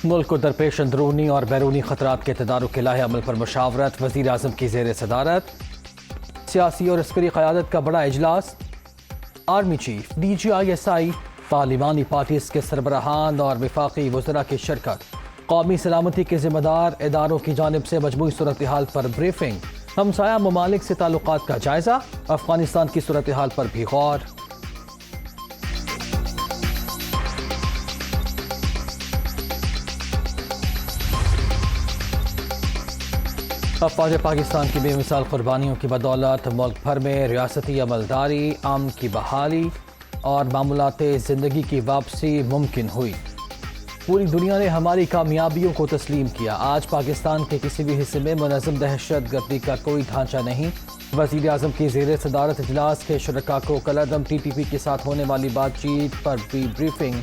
ملک کو درپیش اندرونی اور بیرونی خطرات کے تدارک کے لاہ عمل پر مشاورت، وزیر اعظم کی زیر صدارت سیاسی اور عسکری قیادت کا بڑا اجلاس، army chief, D G I S I, پارلیمانی پارٹیز کے سربراہان اور وفاقی وزراء کی شرکت، قومی سلامتی کے ذمہ دار اداروں کی جانب سے مجموعی صورتحال پر بریفنگ، ہمسایہ ممالک سے تعلقات کا جائزہ، افغانستان کی صورتحال پر بھی غور۔ افواج پاکستان کی بے مثال قربانیوں کی بدولت ملک بھر میں ریاستی عملداری، امن کی بحالی اور معمولات زندگی کی واپسی ممکن ہوئی۔ پوری دنیا نے ہماری کامیابیوں کو تسلیم کیا۔ آج پاکستان کے کسی بھی حصے میں منظم دہشت گردی کا کوئی ڈھانچہ نہیں۔ وزیر اعظم کی زیر صدارت اجلاس کے شرکاء کو کالعدم ٹی ٹی پی کے ساتھ ہونے والی بات چیت پر بھی بریفنگ،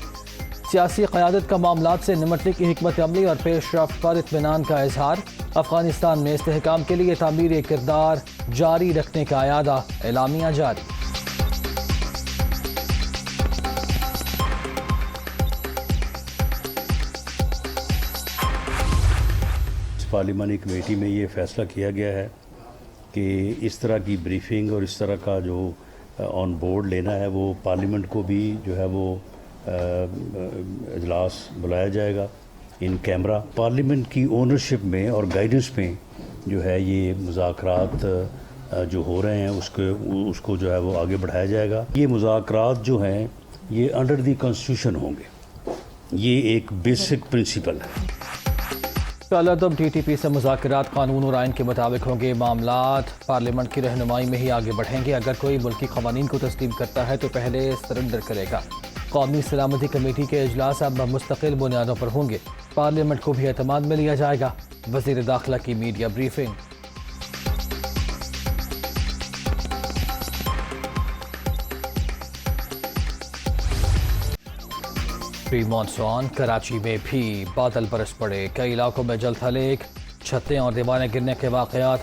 سیاسی قیادت کا معاملات سے نمٹنے کی حکمت عملی اور پیش رفت پر اطمینان کا اظہار، افغانستان میں استحکام کے لیے تعمیر کردار جاری رکھنے کا اعادہ، اعلامیہ جاری۔ پارلیمانی کمیٹی میں یہ فیصلہ کیا گیا ہے کہ اس طرح کی بریفنگ اور اس طرح کا جو آن بورڈ لینا ہے وہ پارلیمنٹ کو بھی جو ہے وہ اجلاس بلایا جائے گا ان کیمرہ۔ پارلیمنٹ کی اونرشپ میں اور گائیڈنس میں جو ہے یہ مذاکرات جو ہو رہے ہیں اس کو جو ہے وہ آگے بڑھایا جائے گا۔ یہ مذاکرات جو ہیں یہ انڈر دی کانسٹیٹیوشن ہوں گے، یہ ایک بیسک پرنسپل ہے۔ کالعدم ٹی ٹی پی سے مذاکرات قانون اور آئین کے مطابق ہوں گے، معاملات پارلیمنٹ کی رہنمائی میں ہی آگے بڑھیں گے۔ اگر کوئی ملکی قوانین کو تسلیم کرتا ہے تو پہلے سرنڈر کرے گا۔ قومی سلامتی کمیٹی کے اجلاس اب مستقل بنیادوں پر ہوں گے، پارلیمنٹ کو بھی اعتماد میں لیا جائے گا۔ وزیر داخلہ کی میڈیا بریفنگ۔ پری مانسون کراچی میں بھی بادل برس پڑے، کئی علاقوں میں جل تھلیک، چھتیں اور دیواریں گرنے کے واقعات،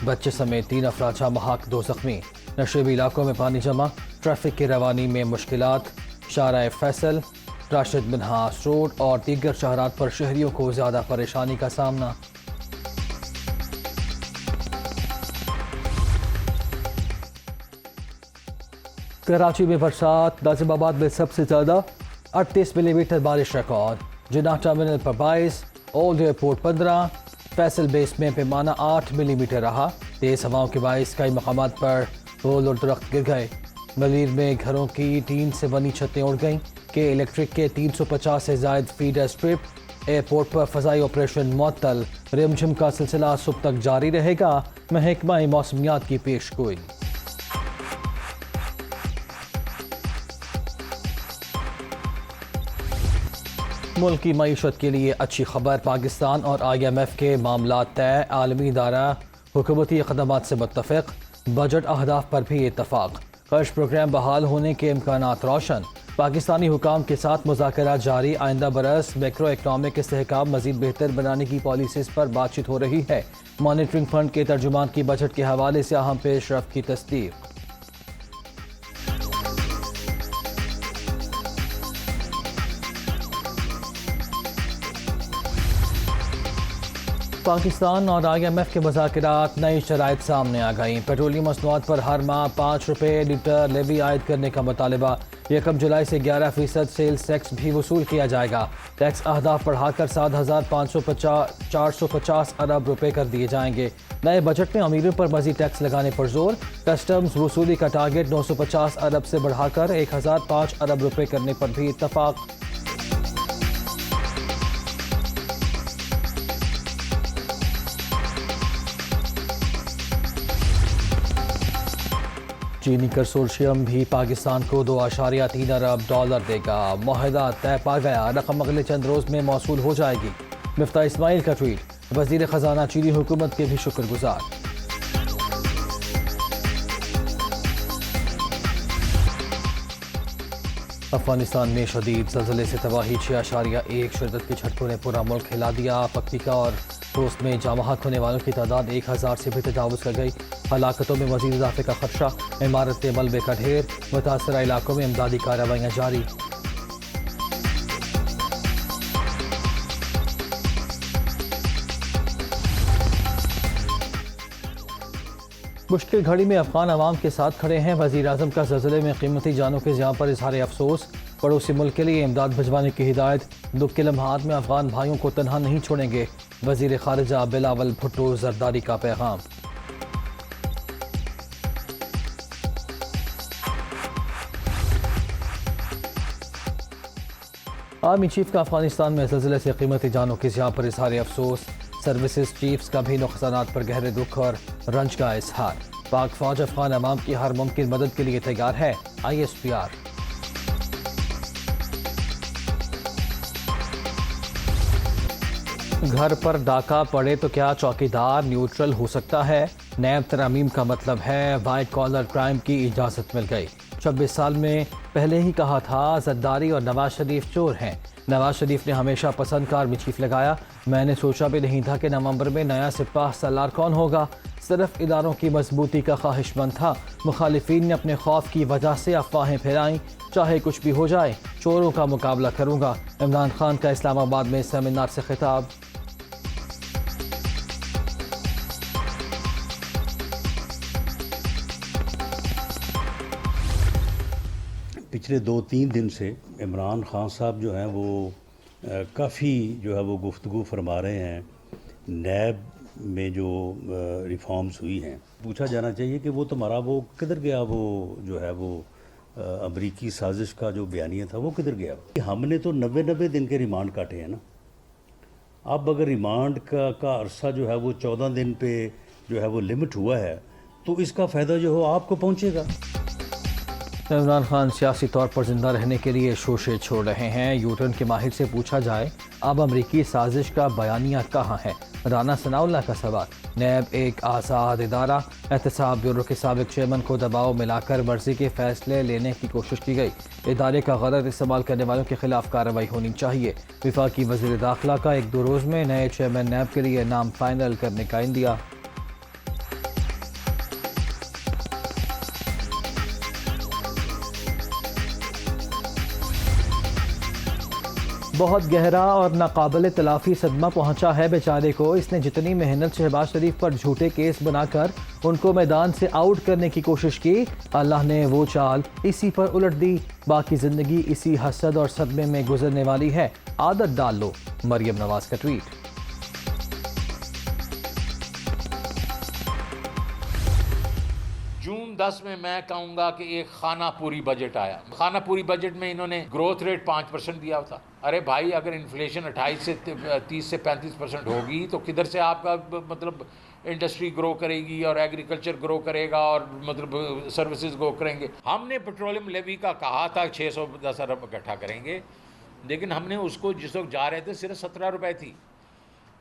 بچے سمیت 3 افراد جاں بحق، 2 زخمی۔ نشیبی علاقوں میں پانی جمع، ٹریفک کی روانی میں مشکلات، شارع فیصل، راشد منہاس روڈ اور دیگر شہرات پر شہریوں کو زیادہ پریشانی کا سامنا۔ کراچی میں برسات، ناظم آباد میں سب سے زیادہ 38 ملی میٹر بارش ریکارڈ، جناح ٹرمینل پر 22، اولڈ ایئرپورٹ 15، فیصل بیس میں پیمانہ 8 ملی میٹر رہا۔ تیز ہواؤں کے باعث کئی مقامات پر پول اور درخت گر گئے۔ ملیر میں گھروں کی ٹین سے بنی چھتیں اڑ گئیں کہ الیکٹرک کے 350 سے زائد فیڈر سٹرپ۔ ایئرپورٹ پر فضائی آپریشن معطل، رمجھم کا سلسلہ صبح تک جاری رہے گا، محکمہ موسمیات کی پیش گوئی۔ ملک کی معیشت کے لیے اچھی خبر، پاکستان اور آئی ایم ایف کے معاملات طے، عالمی ادارہ حکومتی اقدامات سے متفق، بجٹ اہداف پر بھی اتفاق، قرض پروگرام بحال ہونے کے امکانات روشن، پاکستانی حکام کے ساتھ مذاکرات جاری، آئندہ برس میکرو اکنامک استحکام مزید بہتر بنانے کی پالیسیز پر بات چیت ہو رہی ہے، مانیٹرنگ فنڈ کے ترجمان کی بجٹ کے حوالے سے اہم پیش رفت کی تصدیق۔ پاکستان اور آئی ایم ایف کے مذاکرات، نئی شرائط سامنے آ گئیں، پیٹرولیم مصنوعات پر ہر ماہ 5 روپے لیٹر لیوی عائد کرنے کا مطالبہ، 1 جولائی سے 11% سیلز ٹیکس بھی وصول کیا جائے گا، ٹیکس اہداف بڑھا کر 7,450 ارب روپے کر دیے جائیں گے۔ نئے بجٹ میں امیروں پر مزید ٹیکس لگانے پر زور، کسٹمز وصولی کا ٹارگٹ 950 ارب سے بڑھا کر 1,005 ارب روپے کرنے پر بھی اتفاق۔ چینی کنسورشیم بھی پاکستان کو $2.3 ارب دے گا، معاہدہ طے پا گیا، رقم اگلے چند روز میں موصول ہو جائے گی۔ مفتاح اسماعیل کا ٹویٹ، وزیر خزانہ چینی حکومت کے بھی شکر گزار۔ افغانستان میں شدید زلزلے سے تباہی، 6.1 شدت کے جھٹکوں نے پورا ملک ہلا دیا، پکتیکا اور خوست میں جاں بحق ہونے والوں کی تعداد 1000 سے بھی تجاوز کر گئی، ہلاکتوں میں مزید اضافے کا خدشہ، عمارت ملبے کا ڈھیر، متاثرہ علاقوں میں امدادی کارروائیاں جاری۔ مشکل گھڑی میں افغان عوام کے ساتھ کھڑے ہیں، وزیر اعظم کا زلزلے میں قیمتی جانوں کے زیاں پر اظہار افسوس، پڑوسی ملک کے لیے امداد بھجوانے کی ہدایت، دکھ کے لمحات میں افغان بھائیوں کو تنہا نہیں چھوڑیں گے، وزیر خارجہ بلاول بھٹو زرداری کا پیغام۔ آرمی چیف کا افغانستان میں زلزلے سے قیمتی جانوں کی ضیاع پر اظہار افسوس، سروسز چیفز کا بھی نقصانات پر گہرے دکھ اور رنج کا اظہار، پاک فوج افغان عوام کی ہر ممکن مدد کے لیے تیار ہے، ISPR۔ گھر پر ڈاکہ پڑے تو کیا چوکیدار نیوٹرل ہو سکتا ہے؟ نیب ترامیم کا مطلب ہے وائٹ کالر کرائم کی اجازت مل گئی۔ 26 سال میں پہلے ہی کہا تھا زرداری اور نواز شریف چور ہیں۔ نواز شریف نے ہمیشہ پسند کا آرمی چیف لگایا، میں نے سوچا بھی نہیں تھا کہ نومبر میں نیا سپاہ سالار کون ہوگا، صرف اداروں کی مضبوطی کا خواہش مند تھا۔ مخالفین نے اپنے خوف کی وجہ سے افواہیں پھیلائیں، چاہے کچھ بھی ہو جائے چوروں کا مقابلہ کروں گا، عمران خان کا اسلام آباد میں سیمینار سے خطاب۔ پچھلے 2-3 دن سے عمران خان صاحب جو ہیں وہ کافی جو ہے وہ گفتگو فرما رہے ہیں نیب میں جو ریفارمز ہوئی ہیں۔ پوچھا جانا چاہیے کہ وہ تمہارا وہ کدھر گیا، وہ جو ہے وہ امریکی سازش کا جو بیانیہ تھا وہ کدھر گیا؟ ہم نے تو 90 دن کے ریمانڈ کاٹے ہیں نا، اب اگر ریمانڈ کا عرصہ جو ہے وہ 14 دن پہ جو ہے وہ لمٹ ہوا ہے تو اس کا فائدہ جو ہو آپ کو پہنچے گا۔ عمران خان سیاسی طور پر زندہ رہنے کے لیے شوشے چھوڑ رہے ہیں، یوٹرن کے ماہر سے پوچھا جائے اب امریکی سازش کا بیانیہ کہاں ہے؟ رانا ثناء اللہ کا سوال۔ نیب ایک آزاد ادارہ، احتساب بیورو کے سابق چیئرمین کو دباؤ ملا کر مرضی کے فیصلے لینے کی کوشش کی گئی، ادارے کا غلط استعمال کرنے والوں کے خلاف کارروائی ہونی چاہیے۔ وفاقی وزیر داخلہ کا 1-2 روز میں نئے چیئرمین نیب کے لیے نام فائنل کرنے کا عندیہ۔ بہت گہرا اور ناقابل تلافی صدمہ پہنچا ہے بیچارے کو، اس نے جتنی محنت شہباز شریف پر جھوٹے کیس بنا کر ان کو میدان سے آؤٹ کرنے کی کوشش کی، اللہ نے وہ چال اسی پر الٹ دی، باقی زندگی اسی حسد اور صدمے میں گزرنے والی ہے، عادت ڈال لو، مریم نواز کا ٹویٹ۔ جون 10 میں میں کہوں گا کہ ایک خانہ پوری بجٹ آیا، خانہ پوری بجٹ میں انہوں نے گروتھ ریٹ 5% دیا تھا۔ ارے بھائی اگر انفلیشن 28 سے 30 سے 35% ہوگی تو کدھر سے آپ کا مطلب انڈسٹری گرو کرے گی اور ایگریکلچر گرو کرے گا اور مطلب سروسز گرو کریں گے۔ ہم نے پیٹرولیم لیوی کا کہا تھا 610 ارب اکٹھا کریں گے، لیکن ہم نے اس کو جس وقت جا رہے تھے صرف 17 روپے تھی،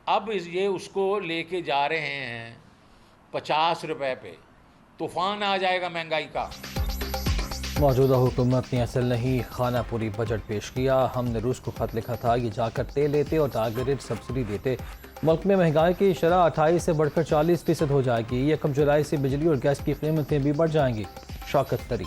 اب یہ اس کو لے کے جا رہے ہیں 50 روپے پہ، طوفان آ جائے گا مہنگائی کا۔ موجودہ حکومت نے اصل نہیں خانہ پوری بجٹ پیش کیا، ہم نے روس کو خط لکھا تھا یہ جا کر تیل لیتے اور ٹارگیٹڈ سبسڈی دیتے، ملک میں مہنگائی کی شرح 28 سے بڑھ کر 40% ہو جائے گی، 1 جولائی سے بجلی اور گیس کی قیمتیں بھی بڑھ جائیں گی، شوکت طری۔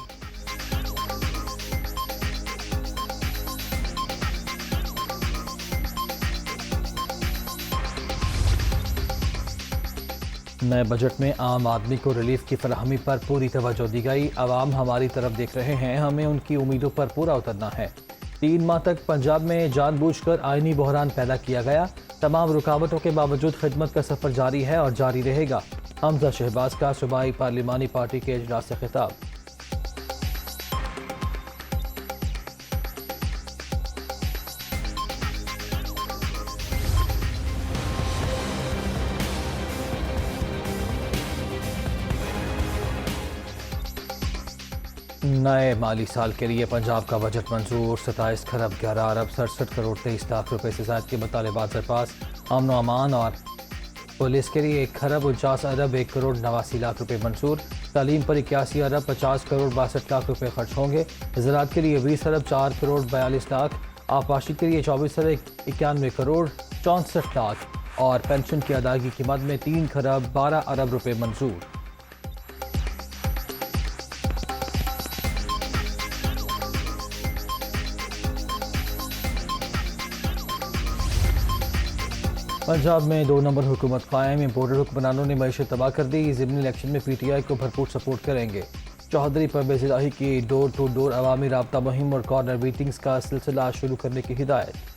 نئے بجٹ میں عام آدمی کو ریلیف کی فراہمی پر پوری توجہ دی گئی، عوام ہماری طرف دیکھ رہے ہیں، ہمیں ان کی امیدوں پر پورا اترنا ہے۔ 3 ماہ تک پنجاب میں جان بوجھ کر آئینی بحران پیدا کیا گیا، تمام رکاوٹوں کے باوجود خدمت کا سفر جاری ہے اور جاری رہے گا، حمزہ شہباز کا صوبائی پارلیمانی پارٹی کے اجلاس سے خطاب۔ نئے مالی سال کے لیے پنجاب کا بجٹ منظور، 27 کھرب 11 ارب 67 کروڑ 23 لاکھ روپے سے زائد کے مطالبات سے پاس، امن و امان اور پولیس کے لیے 1 کھرب 49 ارب 1 کروڑ 89 لاکھ روپے منظور، تعلیم پر 81 ارب 50 کروڑ 62 لاکھ روپے خرچ ہوں گے، زراعت کے لیے 20 ارب 4 کروڑ 42 لاکھ، آبپاشی کے لیے 24 ارب 91 کروڑ 64 لاکھ اور پینشن کی ادائیگی کی مد میں 3 کھرب 12 ارب روپے منظور۔ پنجاب میں 2 نمبر حکومت قائم، امپورٹڈ حکمرانوں نے معیشت تباہ کر دی، ضمنی الیکشن میں پی ٹی آئی کو بھرپور سپورٹ کریں گے۔ چوہدری پرویز الہی کی ڈور ٹو ڈور عوامی رابطہ مہم اور کارنر میٹنگز کا سلسلہ شروع کرنے کی ہدایت۔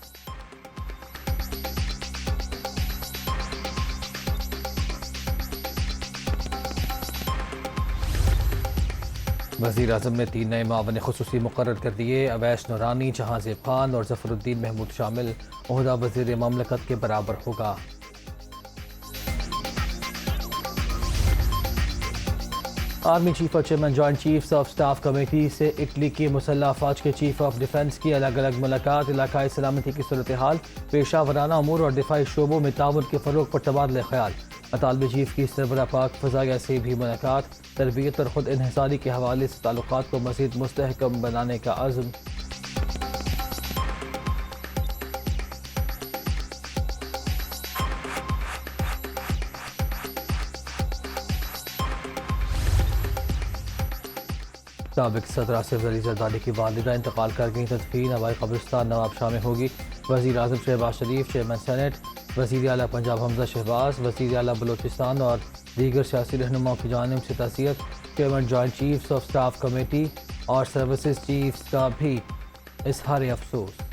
وزیر اعظم نے 3 نئے معاون خصوصی مقرر کر دیے، اویس نورانی، جہانزیب خان اور ظفر الدین محمود شامل، عہدہ وزیر مملکت کے برابر ہوگا۔ آرمی چیف اور chairman joint chiefs of staff committee سے اٹلی کی مسلح افواج کے چیف آف ڈیفنس کی الگ الگ ملاقات، علاقائی سلامتی کی صورتحال، پیشہ ورانہ امور اور دفاعی شعبوں میں تعاون کے فروغ پر تبادلہ خیال۔ اطالوی چیف کی سربراہ پاک فضائیہ سے بھی ملاقات، تربیت اور خود انحصاری کے حوالے سے تعلقات کو مزید مستحکم بنانے کا عزم۔ سابق صدر آصف علی زرداری کی والدہ انتقال کر گئی، تدفین ہوائی قبرستان نواب شاہ میں ہوگی۔ وزیر اعظم شہباز شریف، چیئرمین سینٹ، وزیر اعلیٰ پنجاب حمزہ شہباز، وزیر اعلیٰ بلوچستان اور دیگر سیاسی رہنماؤں کی جانب سے تعزیت۔ Chairman joint chiefs of staff committee اور سروسز چیفز کا بھی اظہار افسوس۔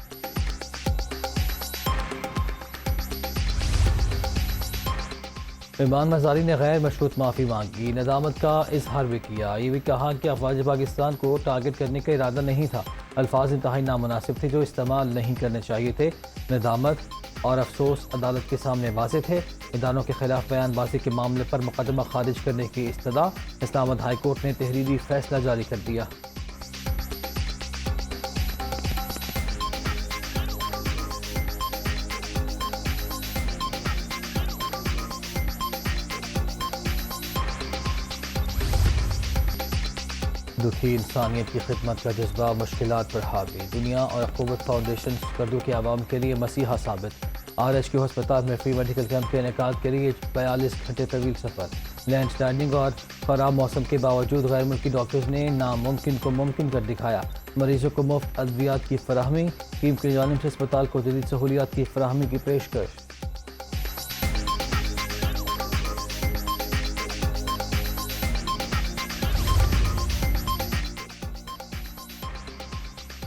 ایمان مزاری نے غیر مشروط معافی مانگی، ندامت کا اظہار بھی کیا۔ یہ بھی کہا کہ افواج پاکستان کو ٹارگٹ کرنے کا ارادہ نہیں تھا، الفاظ انتہائی نامناسب تھے جو استعمال نہیں کرنے چاہیے تھے۔ ندامت اور افسوس عدالت کے سامنے واضح تھے۔ اداروں کے خلاف بیان بازی کے معاملے پر مقدمہ خارج کرنے کی استدعا، اسلام آباد ہائی کورٹ نے تحریری فیصلہ جاری کر دیا۔ دکھی انسانیت کی خدمت کا جذبہ مشکلات پر حاوی، دنیا اور اخوت فاؤنڈیشن سکردو کے عوام کے لیے مسیحا ثابت۔ RHQ ہسپتال میں فری میڈیکل کیمپ کے انعقاد کے لیے 42 گھنٹے طویل سفر۔ لینڈ سلائڈنگ اور خراب موسم کے باوجود غیر ملکی ڈاکٹرز نے ناممکن کو ممکن کر دکھایا۔ مریضوں کو مفت ادویات کی فراہمی، ٹیم کی جانب سے اسپتال کو جدید سہولیات کی فراہمی کی پیشکش۔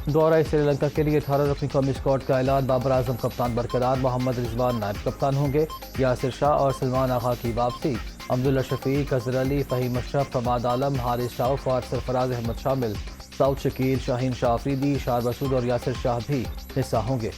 دورہ سری لنکا کے لیے 18 رکنی قومی اسکواڈ کا اعلان، بابر اعظم کپتان برقرار، محمد رضوان نائب کپتان ہوں گے، یاسر شاہ اور سلمان آغا کی واپسی، عبداللہ شفیق، اظہر علی، فہیم اشرف، فواد عالم، حارث راؤف اور سرفراز احمد شامل، سعود شکیل، شاہین شاہ آفریدی، شار مسعود اور یاسر شاہ بھی حصہ ہوں گے۔